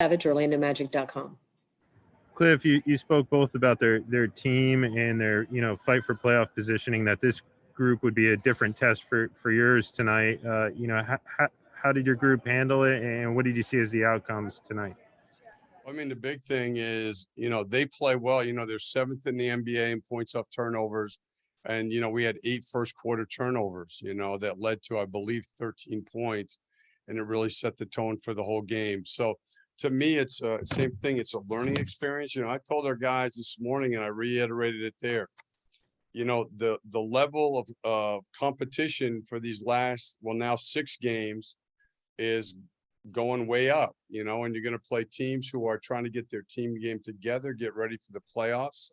Savage, OrlandoMagic.com. Cliff, you spoke both about their team and their fight for playoff positioning. That this group would be a different test for yours tonight. How did your group handle it, and what did you see as the outcomes tonight? I mean, the big thing is, they play well. They're 7th in the NBA in points off turnovers. And, we had 8 first quarter turnovers, that led to, I believe, 13 points. And it really set the tone for the whole game. So to me, it's same thing. It's a learning experience. I told our guys this morning, and I reiterated it there. The level of competition for these now 6 games is going way up, and you're going to play teams who are trying to get their team game together, get ready for the playoffs.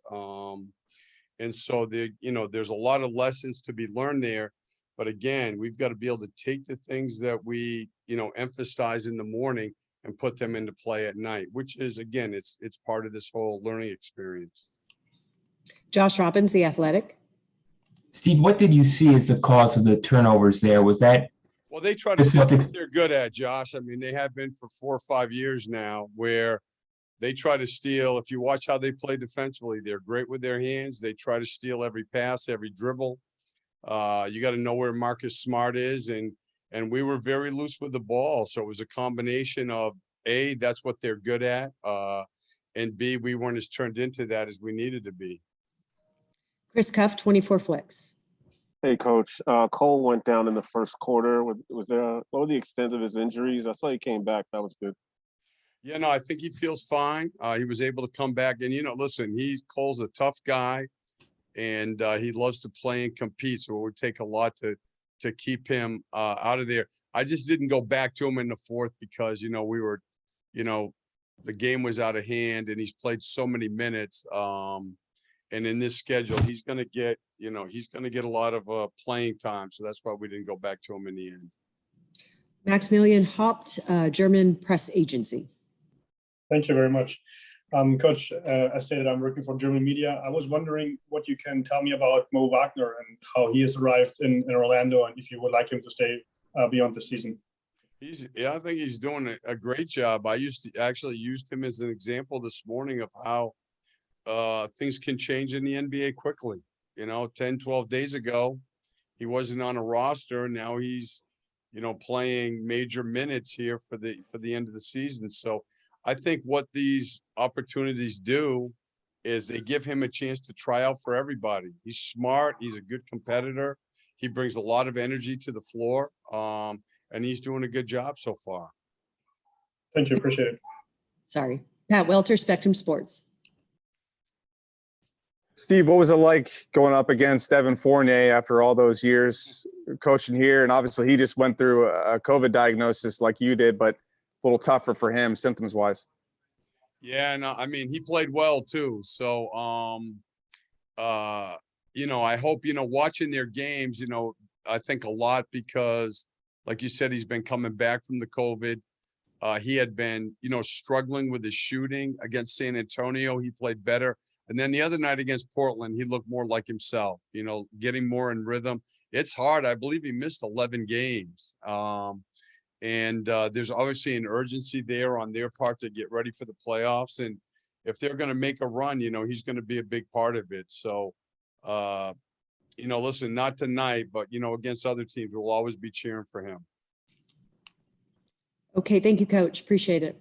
And so there's a lot of lessons to be learned there. But again, we've got to be able to take the things that we, emphasize in the morning and put them into play at night, which is, again, it's part of this whole learning experience. Josh Robbins, The Athletic. Steve, what did you see as the cause of the turnovers there? Was that? Well, they try to see what they're good at, Josh. I mean, they have been for 4 or 5 years now, where they try to steal. If you watch how they play defensively, they're great with their hands. They try to steal every pass, every dribble. You got to know where Marcus Smart is, and we were very loose with the ball. So it was a combination of A, that's what they're good at, and B, we weren't as turned into that as we needed to be. Chris Cuff, 24 Flicks. Hey, Coach. Cole went down in the first quarter. What was the extent of his injuries? I saw he came back. That was good. Yeah, no, I think he feels fine. He was able to come back, and listen, Cole's a tough guy, and he loves to play and compete. So it would take a lot to keep him out of there. I just didn't go back to him in the fourth because we were, the game was out of hand, and he's played so many minutes. And in this schedule, he's going to get, a lot of playing time. So that's why we didn't go back to him in the end. Maximilian Haupt, German press agency. Thank you very much. Coach, as stated, I'm working for German media. I was wondering what you can tell me about Mo Wagner and how he has arrived in Orlando, and if you would like him to stay beyond the season. I think he's doing a great job. I actually used him as an example this morning of how things can change in the NBA quickly. 10, 12 days ago, he wasn't on a roster. Now he's, playing major minutes here for the end of the season. So I think what these opportunities do is they give him a chance to try out for everybody. He's smart. He's a good competitor. He brings a lot of energy to the floor, and he's doing a good job so far. Thank you. Appreciate it. Sorry. Pat Welter, Spectrum Sports. Steve, what was it like going up against Evan Fournier after all those years coaching here? And obviously he just went through a COVID diagnosis like you did, but a little tougher for him symptoms wise. Yeah, no, I mean, he played well too. So, I hope, watching their games, I think a lot because like you said, he's been coming back from the COVID. He had been, struggling with his shooting against San Antonio. He played better. And then the other night against Portland, he looked more like himself, getting more in rhythm. It's hard. I believe he missed 11 games. And there's obviously an urgency there on their part to get ready for the playoffs. And if they're going to make a run, he's going to be a big part of it. So, listen, not tonight, but, against other teams, we'll always be cheering for him. Okay. Thank you, Coach. Appreciate it.